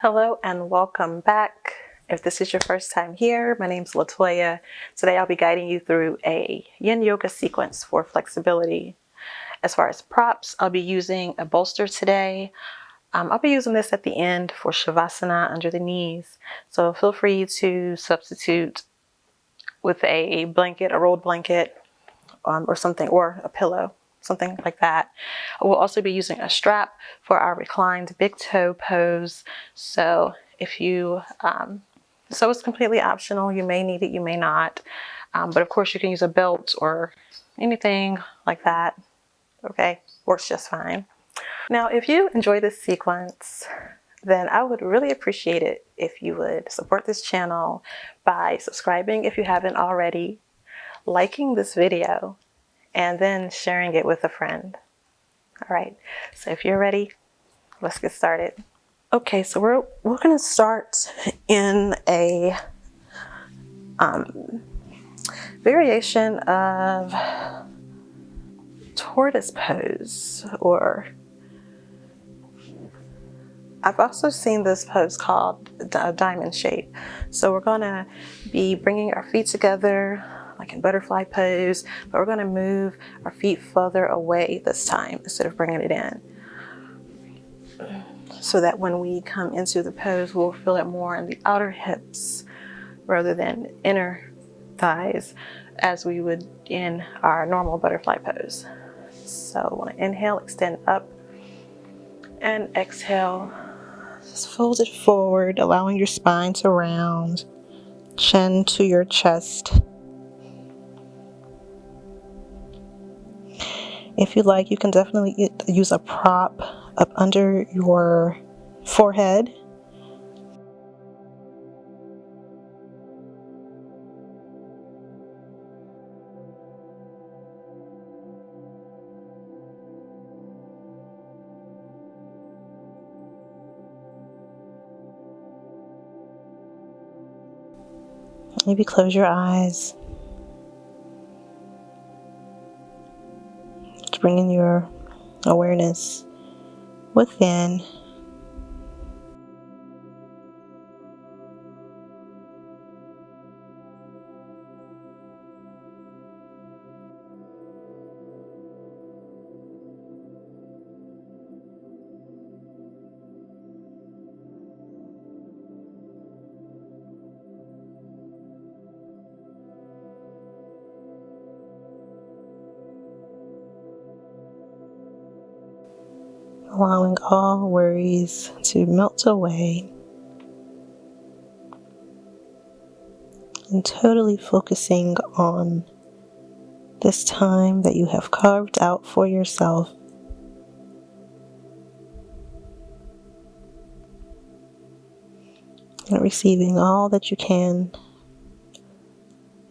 Hello and welcome back. If this is your first time here, my name is Latoya. Today I'll be guiding you through a yin yoga sequence for flexibility. As far as props, I'll be using a bolster today. I'll be using this at the end for Shavasana under the knees. So feel free to substitute with a blanket, a rolled blanket, or something, or a pillow, something like that. We'll also be using a strap for our reclined big toe pose. So if you, so it's completely optional. You may need it, you may not. But of course you can use a belt or anything like that. Okay, works just fine. Now, if you enjoy this sequence, then I would really appreciate it if you would support this channel by subscribing if you haven't already, liking this video, and then sharing it with a friend. All right, so if you're ready, let's get started. Okay, so we're going to start in a variation of tortoise pose, or I've also seen this pose called diamond shape. So we're going to be bringing our feet together like in butterfly pose, but we're going to move our feet further away this time instead of bringing it in, so that when we come into the pose, we'll feel it more in the outer hips rather than inner thighs as we would in our normal butterfly pose. So I want to inhale, extend up, and exhale, just fold it forward, allowing your spine to round, chin to your chest. If you like, you can definitely use a prop up under your forehead. Maybe close your eyes. Just bringing your awareness within. Allowing all worries to melt away and totally focusing on this time that you have carved out for yourself. And receiving all that you can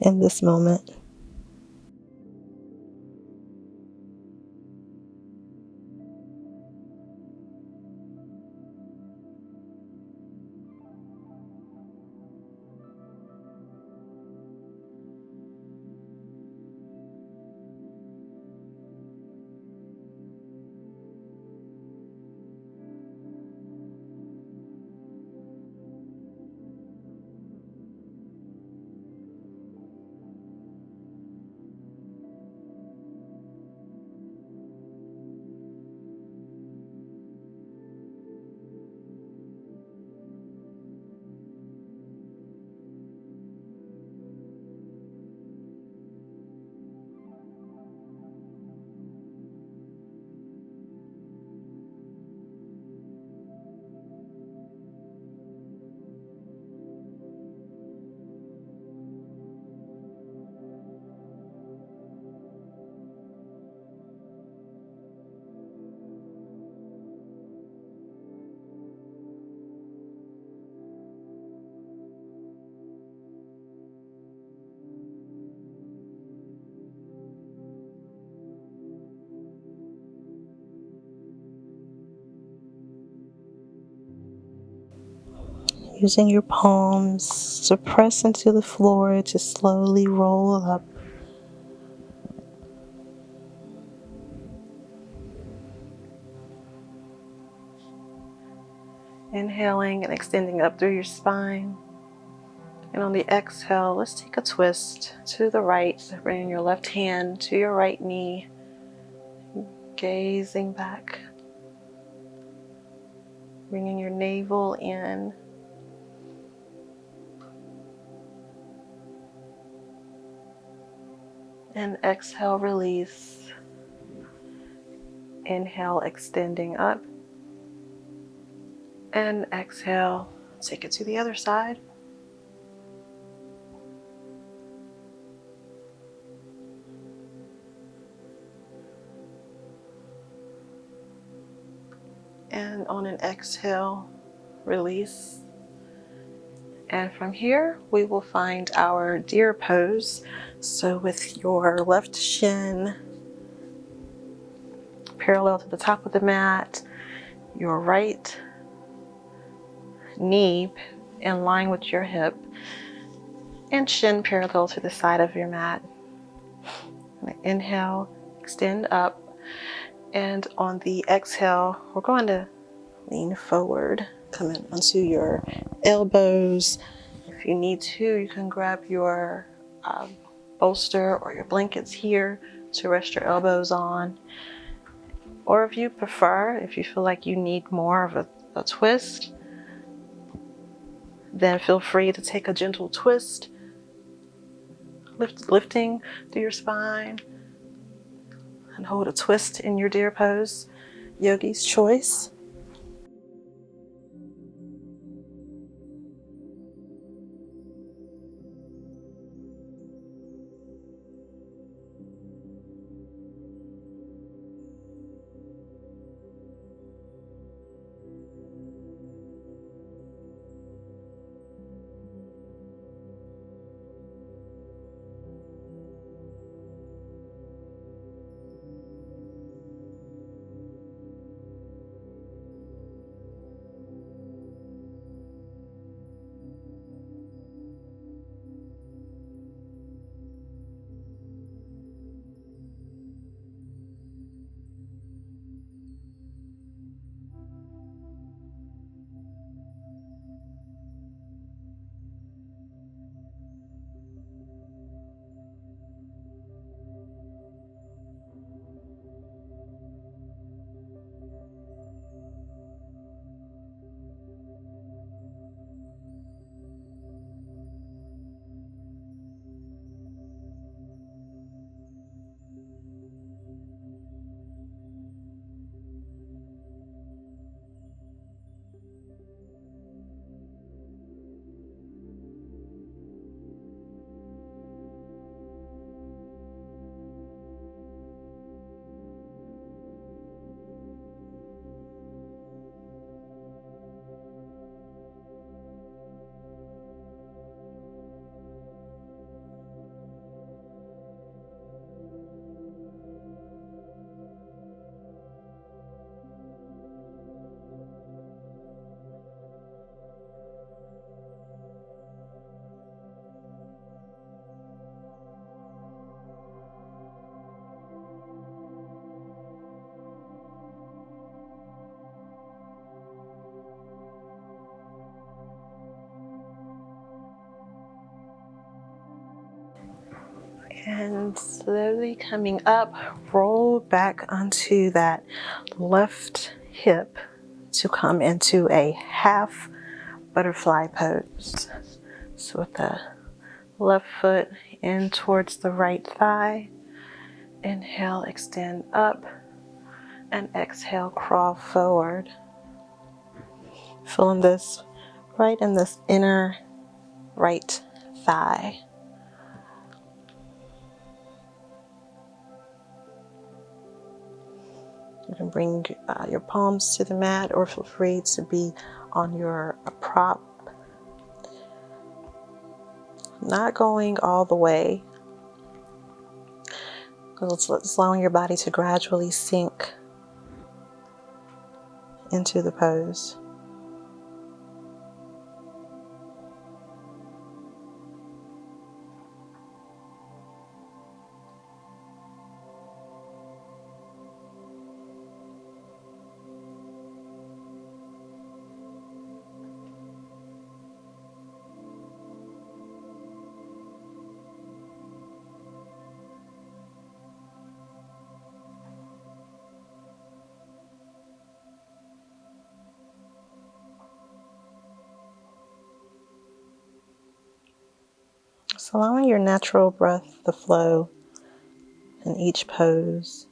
in this moment. Using your palms to press into the floor to slowly roll up. Inhaling and extending up through your spine. And on the exhale, let's take a twist to the right, bringing your left hand to your right knee, gazing back, bringing your navel in. And exhale, release. Inhale, extending up. And exhale, take it to the other side. And on an exhale, release. And from here, we will find our deer pose. So with your left shin parallel to the top of the mat, your right knee in line with your hip, and shin parallel to the side of your mat. Inhale, extend up, and on the exhale, we're going to lean forward, come in onto your elbows. If you need to, you can grab your bolster or your blankets here to rest your elbows on. Or if you prefer, if you feel like you need more of a twist, then feel free to take a gentle twist, lifting through your spine, and hold a twist in your deer pose, yogi's choice. And slowly coming up, roll back onto that left hip to come into a half butterfly pose. So with the left foot in towards the right thigh, inhale, extend up, and exhale, crawl forward. Feeling this right in this inner right thigh. You can bring your palms to the mat or feel free to be on your prop. Not going all the way. It's allowing your body to gradually sink into the pose. Just allowing your natural breath to flow in each pose.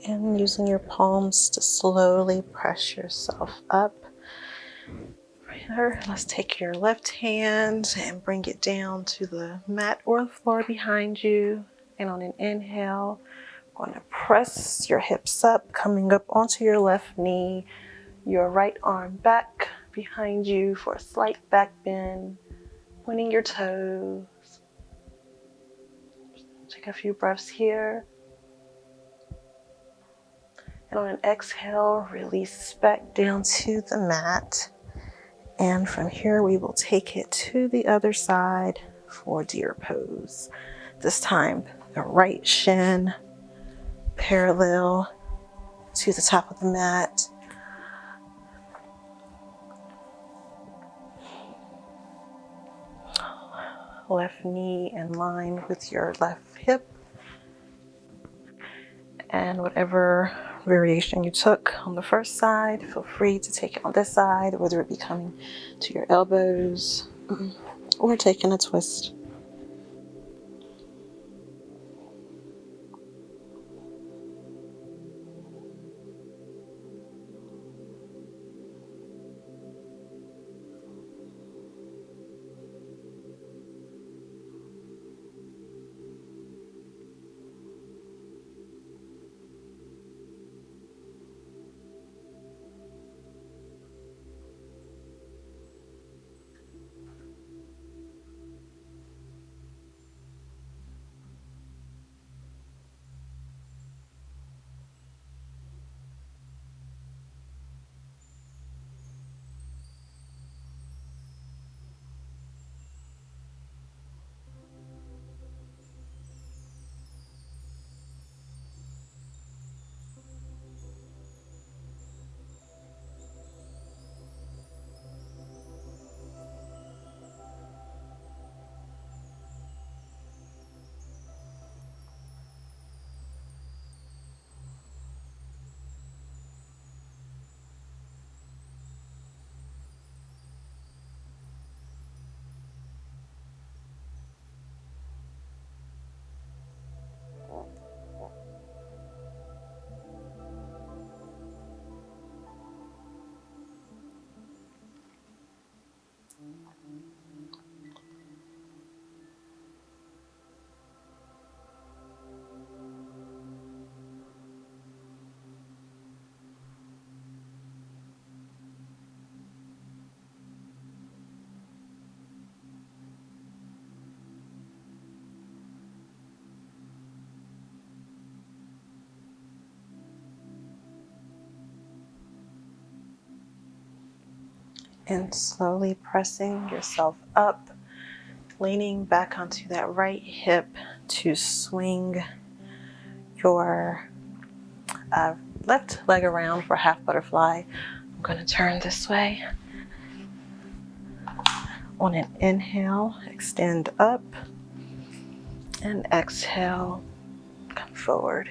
And using your palms to slowly press yourself up. Here, let's take your left hand and bring it down to the mat or the floor behind you. And on an inhale, I'm going to press your hips up, coming up onto your left knee, your right arm back behind you for a slight back bend, pointing your toes. Take a few breaths here. And on an exhale, release back down to the mat. And from here, we will take it to the other side for deer pose. This time, the right shin parallel to the top of the mat. Left knee in line with your left hip. And whatever variation you took on the first side, feel free to take it on this side, whether it be coming to your elbows or taking a twist. And slowly pressing yourself up, leaning back onto that right hip to swing your left leg around for half butterfly. I'm going to turn this way. On an inhale, extend up, and exhale, come forward.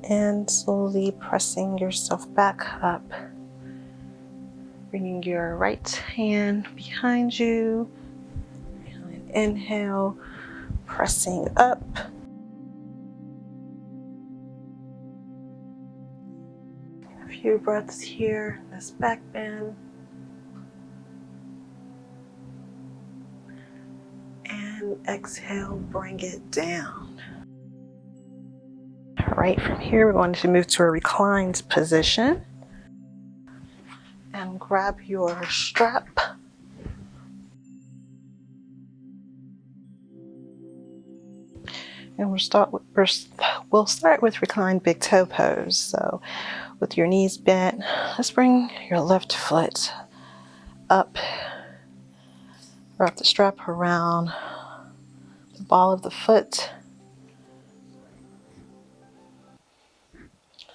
And slowly pressing yourself back up. Bringing your right hand behind you. Inhale, pressing up. A few breaths here, this back bend. And exhale, bring it down. All right, from here we're going to move to a reclined position. And grab your strap. And we'll start with Recline Big Toe Pose. So with your knees bent, let's bring your left foot up. Wrap the strap around the ball of the foot.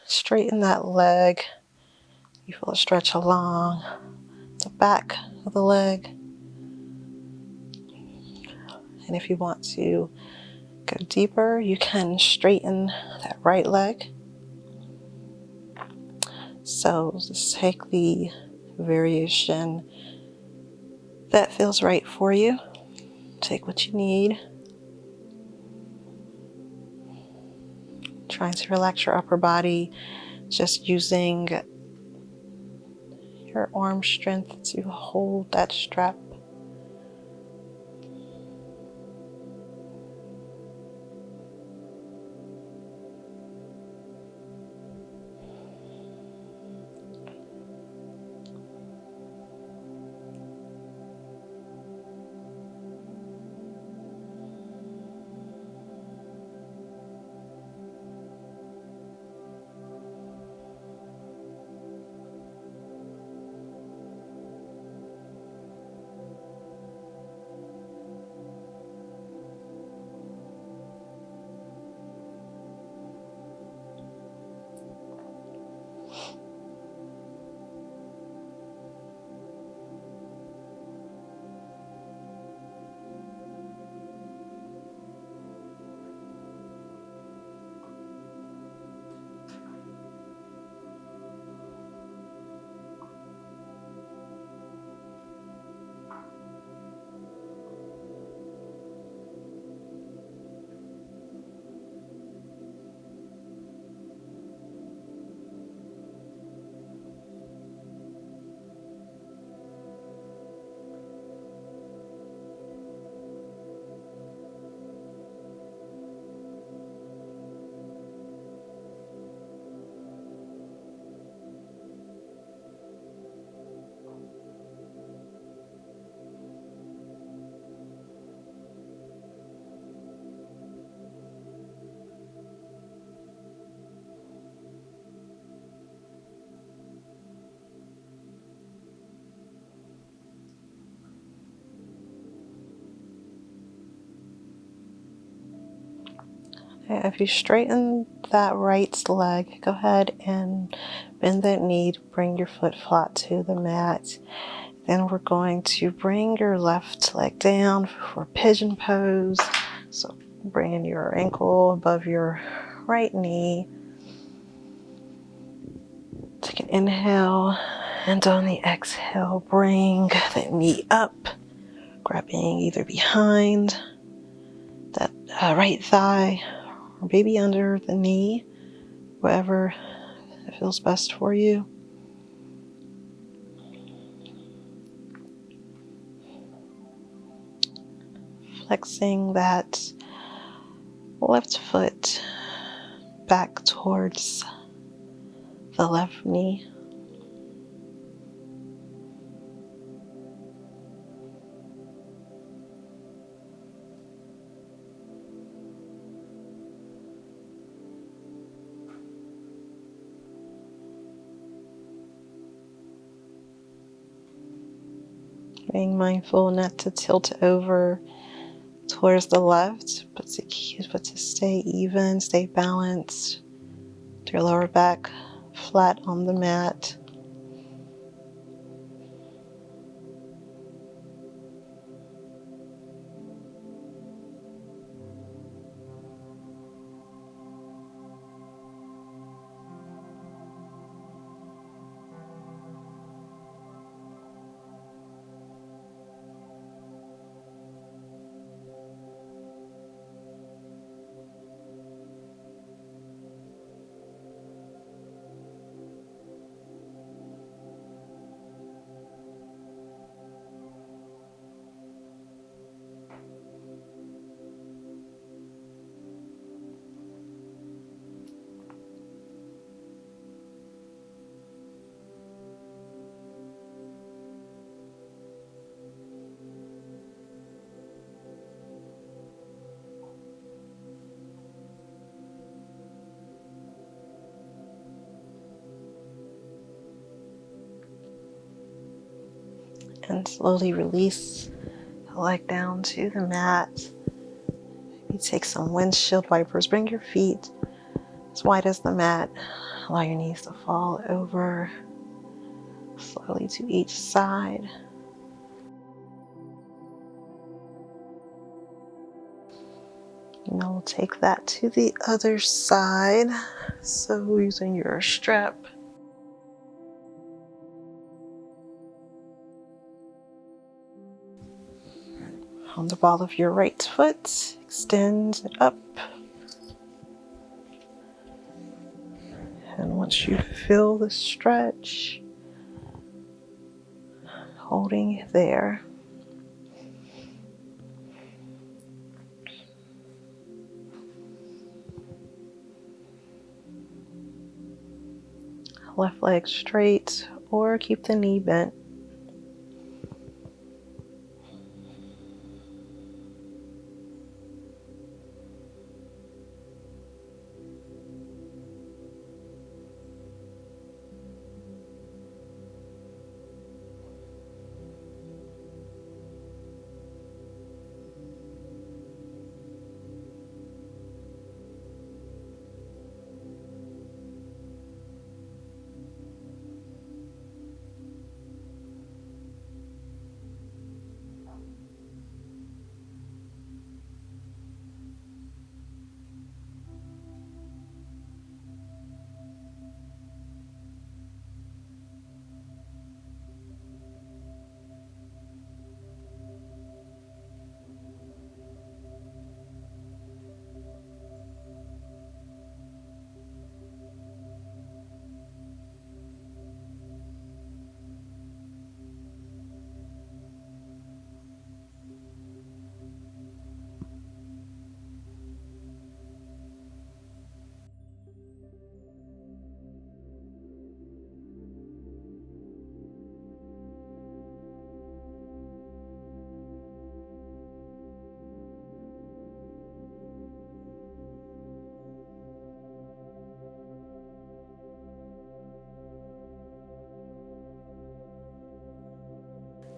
Straighten that leg. You feel a stretch along the back of the leg. And if you want to go deeper, you can straighten that right leg. So just take the variation that feels right for you. Take what you need. Trying to relax your upper body, just using your arm strength to hold that strap. If you straighten that right leg, go ahead and bend that knee to bring your foot flat to the mat. Then we're going to bring your left leg down for Pigeon Pose. So bringing your ankle above your right knee. Take an inhale, and on the exhale, bring that knee up, grabbing either behind that right thigh or maybe under the knee, wherever it feels best for you. Flexing that left foot back towards the left knee. Being mindful not to tilt over towards the left, but to stay even, stay balanced. Your lower back flat on the mat. And slowly release the leg down to the mat. Maybe take some windshield wipers. Bring your feet as wide as the mat. Allow your knees to fall over slowly to each side. And then we'll take that to the other side. So using your strap. On the ball of your right foot, extend it up. And once you feel the stretch, holding it there. Left leg straight or keep the knee bent.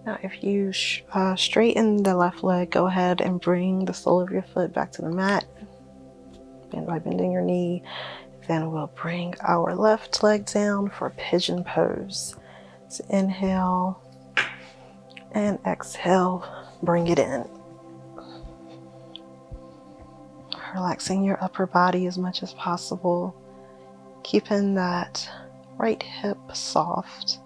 Now, if you straighten the left leg, go ahead and bring the sole of your foot back to the mat. Bend by bending your knee. Then we'll bring our left leg down for Pigeon Pose. So inhale and exhale, bring it in. Relaxing your upper body as much as possible. Keeping that right hip soft.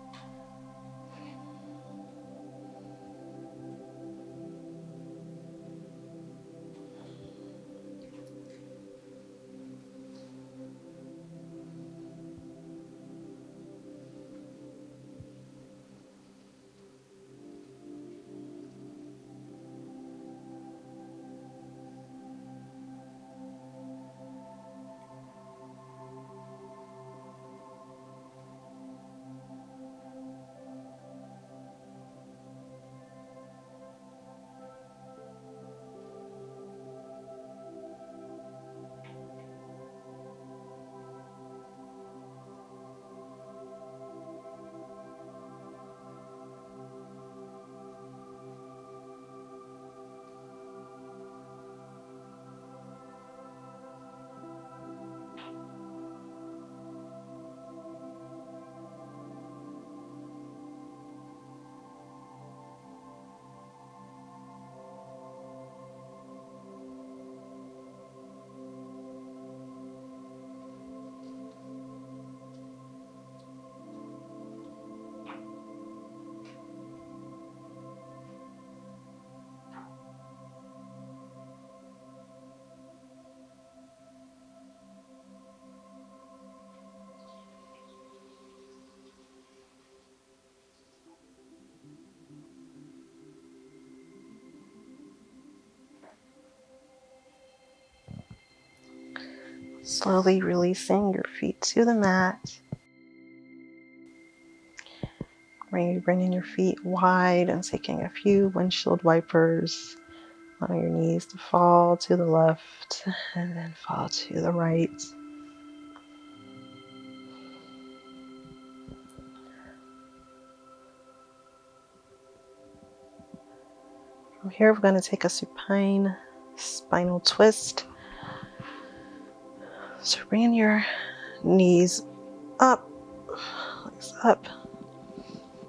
Slowly releasing your feet to the mat. Bringing your feet wide and taking a few windshield wipers. Allow your knees to fall to the left and then fall to the right. From here, we're going to take a supine spinal twist. So bringing your knees up, legs up.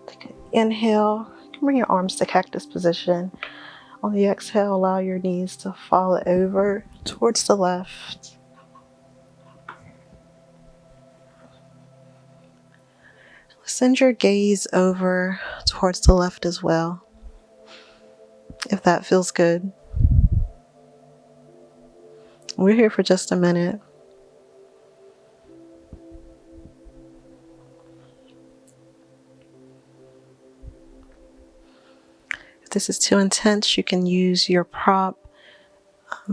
Take an inhale. You can bring your arms to cactus position. On the exhale, allow your knees to fall over towards the left. Send your gaze over towards the left as well, if that feels good. We're here for just a minute. If this is too intense, you can use your prop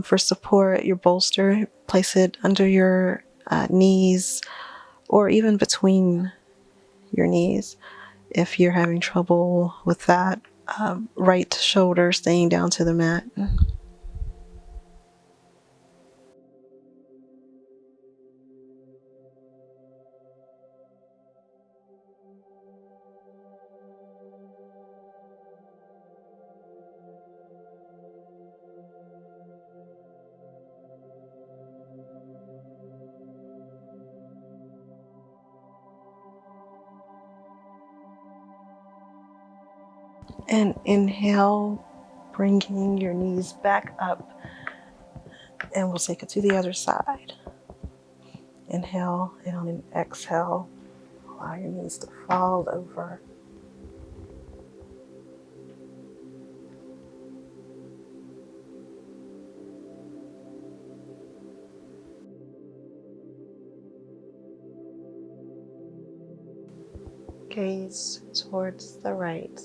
for support, your bolster. Place it under your knees or even between your knees if you're having trouble with that right shoulder staying down to the mat. And inhale, bringing your knees back up, and we'll take it to the other side. Inhale, and on an exhale, allow your knees to fall over. Gaze towards the right.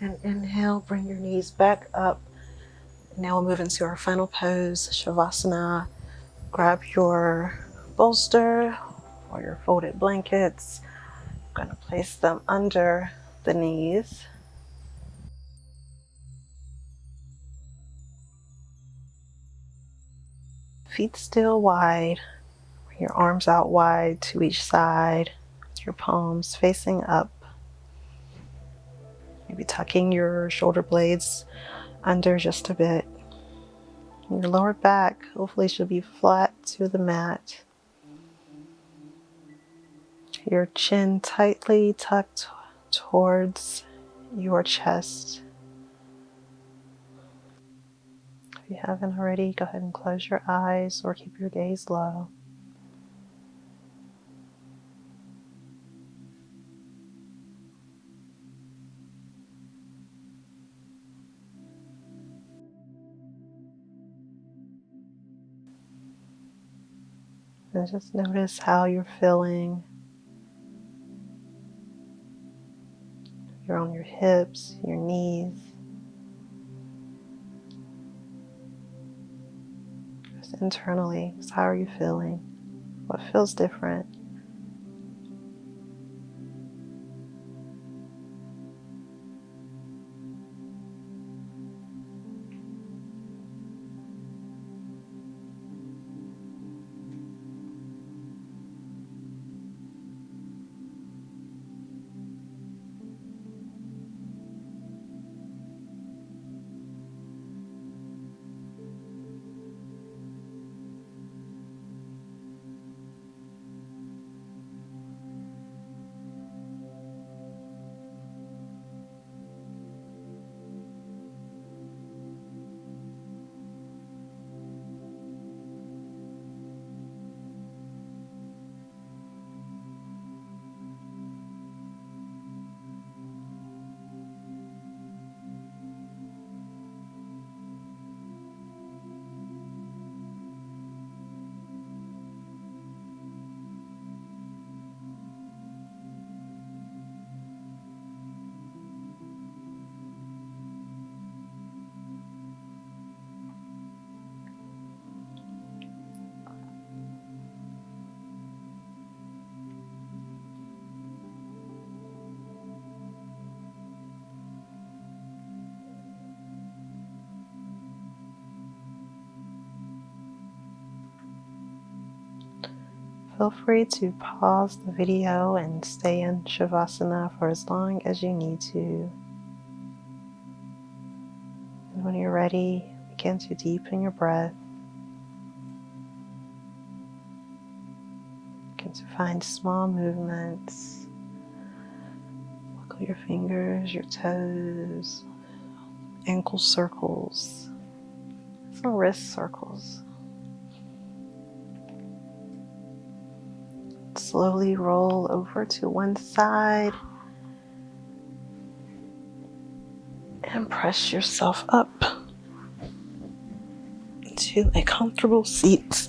And inhale, bring your knees back up. Now we'll move into our final pose, Shavasana. Grab your bolster or your folded blankets. I'm going to place them under the knees. Feet still wide. Bring your arms out wide to each side with your palms facing up. Maybe tucking your shoulder blades under just a bit. Your lower back hopefully should be flat to the mat. Your chin tightly tucked towards your chest. If you haven't already, go ahead and close your eyes or keep your gaze low. And just notice how you're feeling. You're on your hips, your knees. Just internally, just how are you feeling? What feels different? Feel free to pause the video and stay in Shavasana for as long as you need to. And when you're ready, begin to deepen your breath. Begin to find small movements. Wiggle your fingers, your toes, ankle circles, some wrist circles. Slowly roll over to one side and press yourself up into a comfortable seat.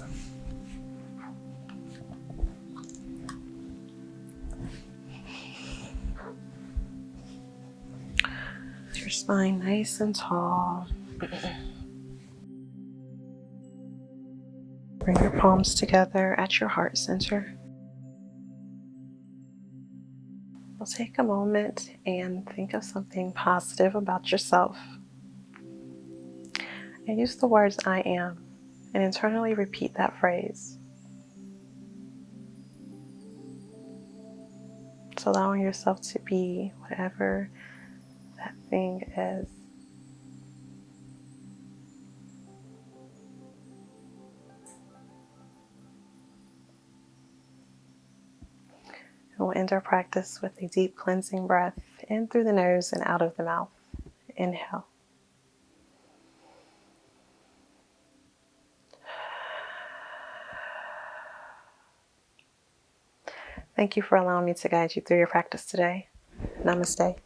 Your spine nice and tall. Bring your palms together at your heart center. We'll take a moment and think of something positive about yourself. And use the words I am and internally repeat that phrase. So allowing yourself to be whatever that thing is. And we'll end our practice with a deep cleansing breath in through the nose and out of the mouth. Inhale. Thank you for allowing me to guide you through your practice today. Namaste.